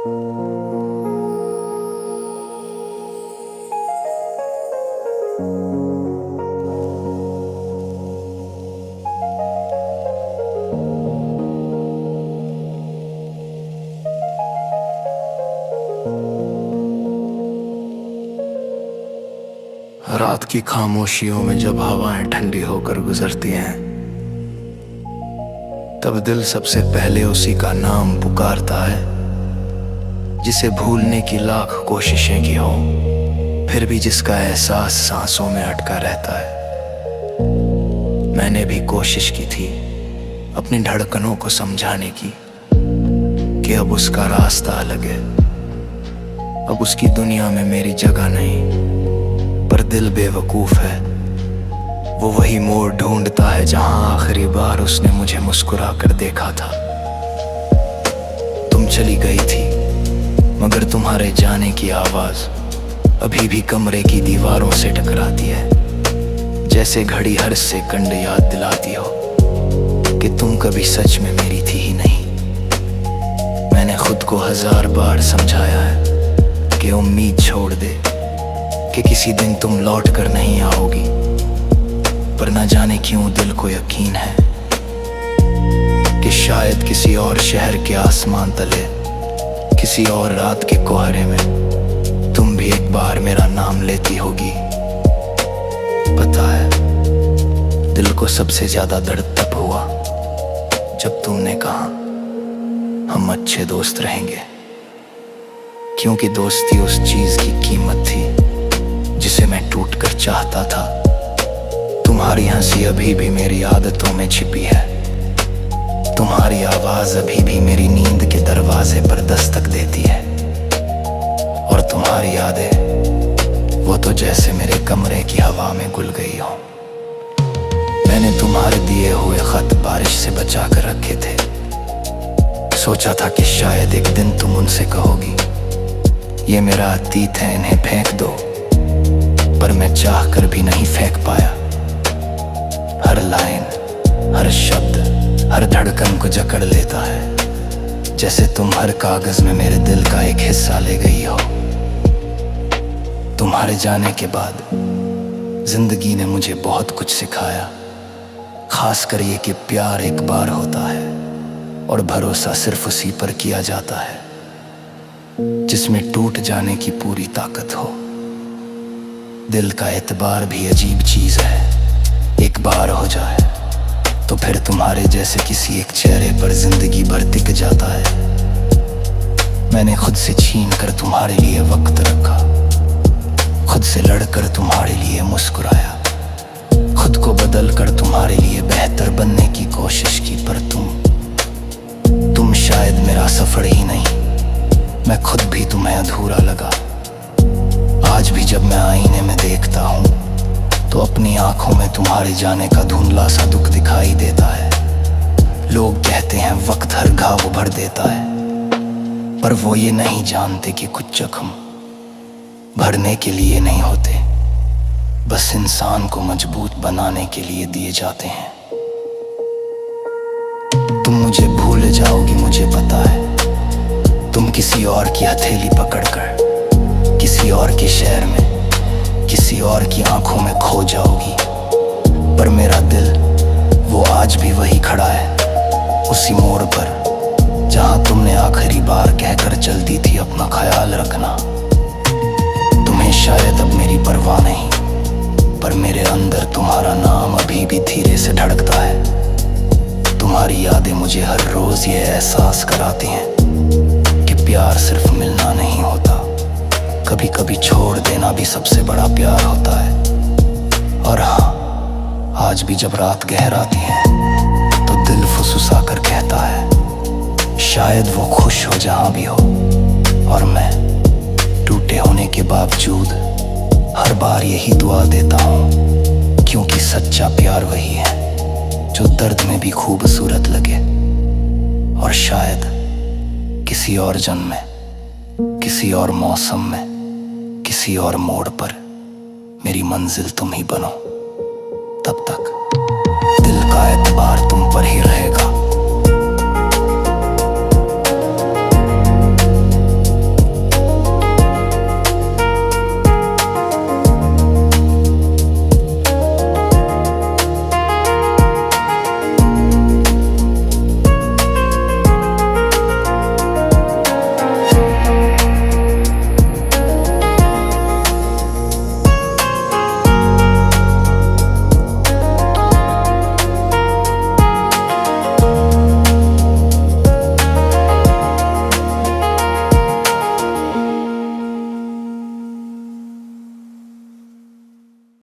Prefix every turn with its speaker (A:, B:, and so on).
A: रात की खामोशियों में जब हवाएं ठंडी होकर गुजरती हैं, तब दिल सबसे पहले उसी का नाम पुकारता है जिसे भूलने की लाख कोशिशें की हो, फिर भी जिसका एहसास सांसों में अटका रहता है। मैंने भी कोशिश की थी अपनी धड़कनों को समझाने की कि अब उसका रास्ता अलग है, अब उसकी दुनिया में मेरी जगह नहीं। पर दिल बेवकूफ है, वो वही मोड़ ढूंढता है जहां आखिरी बार उसने मुझे मुस्कुरा कर देखा था। तुम चली गई थी, मगर तुम्हारे जाने की आवाज अभी भी कमरे की दीवारों से टकराती है, जैसे घड़ी हर सेकंड याद दिलाती हो कि तुम कभी सच में मेरी थी ही नहीं। मैंने खुद को 1000 बार समझाया है कि उम्मीद छोड़ दे, कि किसी दिन तुम लौट कर नहीं आओगी, पर न जाने क्यों दिल को यकीन है कि शायद किसी और शहर के आसमान तले, किसी और रात के कोहरे में तुम भी एक बार मेरा नाम लेती होगी। पता है, दिल को सबसे ज्यादा दर्द तब हुआ जब तुमने कहा हम अच्छे दोस्त रहेंगे, क्योंकि दोस्ती उस चीज की कीमत थी जिसे मैं टूट कर चाहता था। तुम्हारी हंसी अभी भी मेरी आदतों में छिपी है, तुम्हारी आवाज अभी भी मेरी नींद के दरवाजे पर दस्तक देती है, और तुम्हारी यादें वो तो जैसे मेरे कमरे की हवा में घुल गई हो। मैंने तुम्हारे दिए हुए खत बारिश से बचा कर रखे थे, सोचा था कि शायद एक दिन तुम उनसे कहोगी ये मेरा अतीत है, इन्हें फेंक दो, पर मैं चाह कर भी नहीं फेंक पाया। हर लाइन, हर शब्द, हर धड़कन को जकड़ लेता है, जैसे तुम हर कागज में मेरे दिल का एक हिस्सा ले गई हो। तुम्हारे जाने के बाद जिंदगी ने मुझे बहुत कुछ सिखाया, खासकर ये कि प्यार एक बार होता है और भरोसा सिर्फ उसी पर किया जाता है जिसमें टूट जाने की पूरी ताकत हो। दिल का एतबार भी अजीब चीज है, एक बार हो जाए तो फिर तुम्हारे जैसे किसी एक चेहरे पर जिंदगी भर टिक जाता है। मैंने खुद से छीन कर तुम्हारे लिए वक्त रखा, खुद से लड़कर तुम्हारे लिए मुस्कुराया, खुद को बदल कर तुम्हारे लिए बेहतर बनने की कोशिश की, पर तुम शायद मेरा सफर ही नहीं, मैं खुद भी तुम्हें अधूरा लगा। आज भी जब मैं आईने में देखता हूँ तो अपनी आंखों में तुम्हारे जाने का धुंधला सा दुख दिखाई देता है। लोग कहते हैं वक्त हर घाव भर देता है, पर वो ये नहीं जानते कि कुछ जख्म भरने के लिए नहीं होते, बस इंसान को मजबूत बनाने के लिए दिए जाते हैं। तुम मुझे भूल जाओगी मुझे पता है, तुम किसी और की हथेली पकड़कर किसी और के शहर में किसी और की आंखों में खो जाओगी, पर मेरा दिल वो आज भी वही खड़ा है, उसी मोड़ पर जहां तुमने आखिरी बार कहकर चल दी थी अपना ख्याल रखना। तुम्हें शायद अब मेरी परवाह नहीं, पर मेरे अंदर तुम्हारा नाम अभी भी धीरे से धड़कता है। तुम्हारी यादें मुझे हर रोज ये एहसास कराती हैं कि प्यार सिर्फ मिलना नहीं होता, कभी कभी छोड़ देना भी सबसे बड़ा प्यार होता है। और हाँ, आज भी जब रात गहराती है तो दिल फुसुसा कर कहता है शायद वो खुश हो जहां भी हो, और मैं टूटे होने के बावजूद हर बार यही दुआ देता हूँ, क्योंकि सच्चा प्यार वही है जो दर्द में भी खूबसूरत लगे। और शायद किसी और जन्म में, किसी और मौसम में, किसी और मोड़ पर मेरी मंजिल तुम ही बनो। तब तक दिल का एतबार तुम पर ही रहेगा।